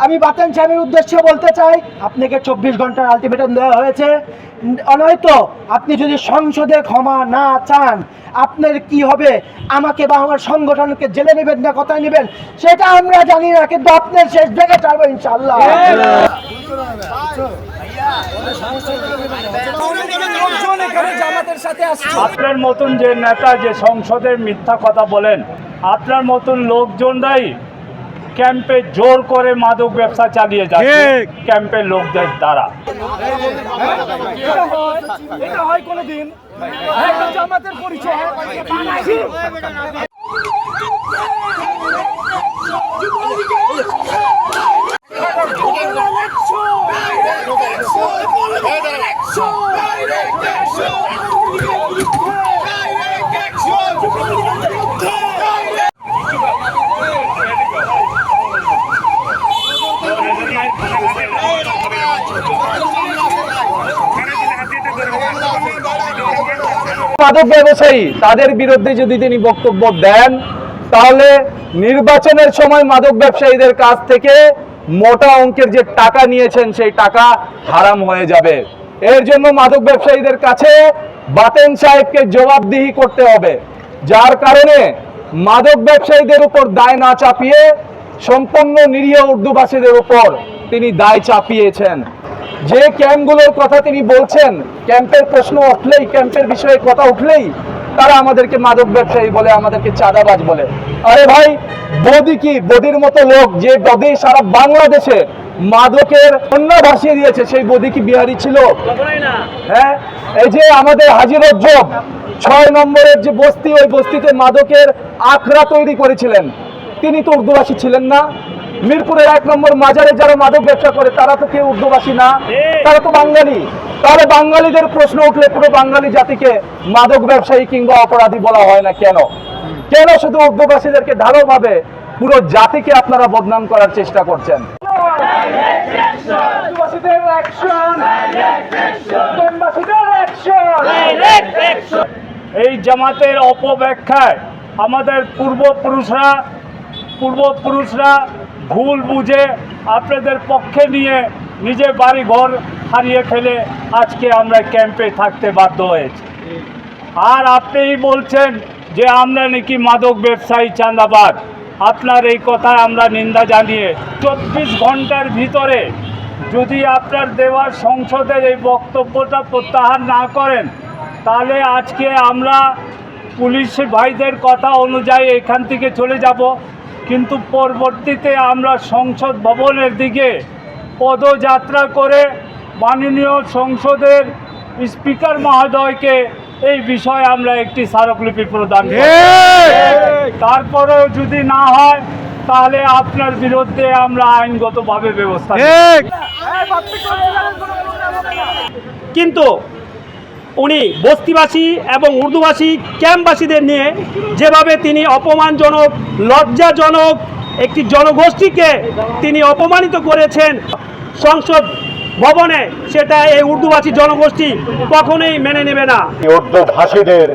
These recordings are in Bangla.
আমি বাতেন সাহেবের উদ্দেশ্যে বলতে চাই, আপনাকে 24 ঘন্টার আলটিমেটাম দেওয়া হয়েছে। নয়তো আপনি যদি সংসদে ক্ষমা না চান, আপনার কি হবে? আমাকে বা আমার সংগঠনকে জেলে নেবেন না কোথায় নেবেন সেটা আমরা জানি না, কিন্তু আপনার শেষ দেখে ছাড়বো ইনশাআল্লাহ। আপনার মতন যে নেতা যে সংসদের মিথ্যা কথা বলেন, আপনার মতন লোকজনরাই ক্যাম্পে জোর করে মাদক ব্যবসা চালিয়ে যাচ্ছে ক্যাম্পের লোকদের দ্বারা। এটা হয় কোনোদিন জামাতের পরিচয় মাদক ব্যবসায়ী তাদের বিরুদ্ধে যদি তিনি বক্তব্য দেন, তাহলে নির্বাচনের সময় মাদক ব্যবসায়ীদের কাছ থেকে মোটা অঙ্কের যে টাকা নিয়েছেন সেই টাকা হারাম হয়ে যাবে। এর জন্য মাদক ব্যবসায়ীদের কাছে বাতেন সাহেবকে জবাবদিহি করতে হবে, যার কারণে মাদক ব্যবসায়ীদের উপর দায় না চাপিয়ে সম্পূর্ণ নিরীহ উর্দুভাষীদের উপর তিনি দায় চাপিয়েছেন। যে ক্যাম্পগুলোর কথা তিনি বলছেন, ক্যাম্পের প্রশ্ন উঠলেই, ক্যাম্পের বিষয়ে কথা উঠলেই তারা আমাদেরকে মাদক ব্যবসায়ী বলে, আমাদেরকে চাঁদাবাজ বলে। আরে ভাই, বদি কি, বদির মতো লোক যে বদি সারা বাংলাদেশে মাদকের অন্য ভাসিয়ে দিয়েছে, সেই বদি কি বিহারি ছিল? হ্যাঁ, এই যে আমাদের হাজিরজ্জব 6 নম্বরের যে বস্তি, ওই বস্তিতে মাদকের আখড়া তৈরি করেছিলেন, তিনি তো উর্দুভাষী ছিলেন না। মিরপুরের 1 নম্বর মাজারে যারা মাদক ব্যবসা করে তারা তো কেউ উর্দুভাষী না, তারা তো বাঙালি। তাহলে বাঙালিদের প্রশ্ন উঠলে পুরো বাঙালি জাতিকে মাদক ব্যবসায়ী কিংবা অপরাধী বলা হয় না কেন? কেন শুধু উর্দুভাষীদেরকে ঢালোভাবে পুরো জাতিকে আপনারা বদনাম করার চেষ্টা করছেন? এই জামাতের অপব্যাখ্যায় আমাদের পূর্বপুরুষরা ভুল বুঝে আপনাদের পক্ষে নিয়ে নিজের বাড়ি ঘর হারিয়ে ফেলে আজকে আমরা ক্যাম্পে থাকতে বাধ্য হয়েছি। আর আপনিই বলছেন যে আমরা নাকি মাদক ব্যবসায়ী চাঁদাবাজ। আপনার এই কথায় আমরা নিন্দা জানিয়ে 24 ঘন্টার ভিতরে যদি আপনার দেওয়ার সংসদের এই বক্তব্যটা প্রত্যাহার না করেন, তাহলে আজকে আমরা পুলিশ ভাইদের কথা অনুযায়ী এখান থেকে চলে যাব, কিন্তু পরবর্তীতে আমরা সংসদ ভবনের দিকে পদযাত্রা করে মাননীয় সংসদের স্পিকার মহোদয়কে এই বিষয়ে আমরা একটি স্মারকলিপি প্রদান করব। তারপরেও যদি না হয় তাহলে আপনার বিরুদ্ধে আমরা আইনগতভাবে ব্যবস্থা নেব। কিন্তু উনি বস্তিবাসী এবং উর্দুভাষী ক্যাম্পবাসীদের নিয়ে যেভাবে তিনি অপমানজনক, লজ্জাজনক একটি জনগোষ্ঠীকে তিনি অপমানিত করেছেন সংসদ ভবনে, সেটা এই উর্দুভাষী জনগোষ্ঠী কখনোই মেনে নেবে না। উর্দুভাষীদের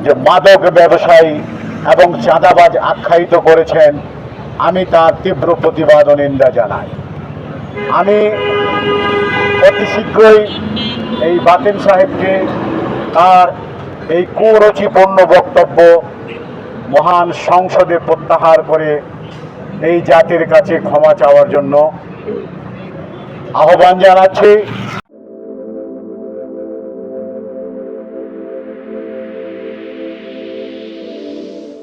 যে মাদক ব্যবসায়ী এবং চাঁদাবাজ আখ্যায়িত করেছেন, আমি তার তীব্র প্রতিবাদ ও নিন্দা জানাই। আমি অতি শীঘ্রই এই বাতেন সাহেবকে তার এই কুরুচিপূর্ণ বক্তব্য মহান সংসদে প্রত্যাহার করে এই জাতির কাছে ক্ষমা চাওয়ার জন্য আহ্বান জানাচ্ছি।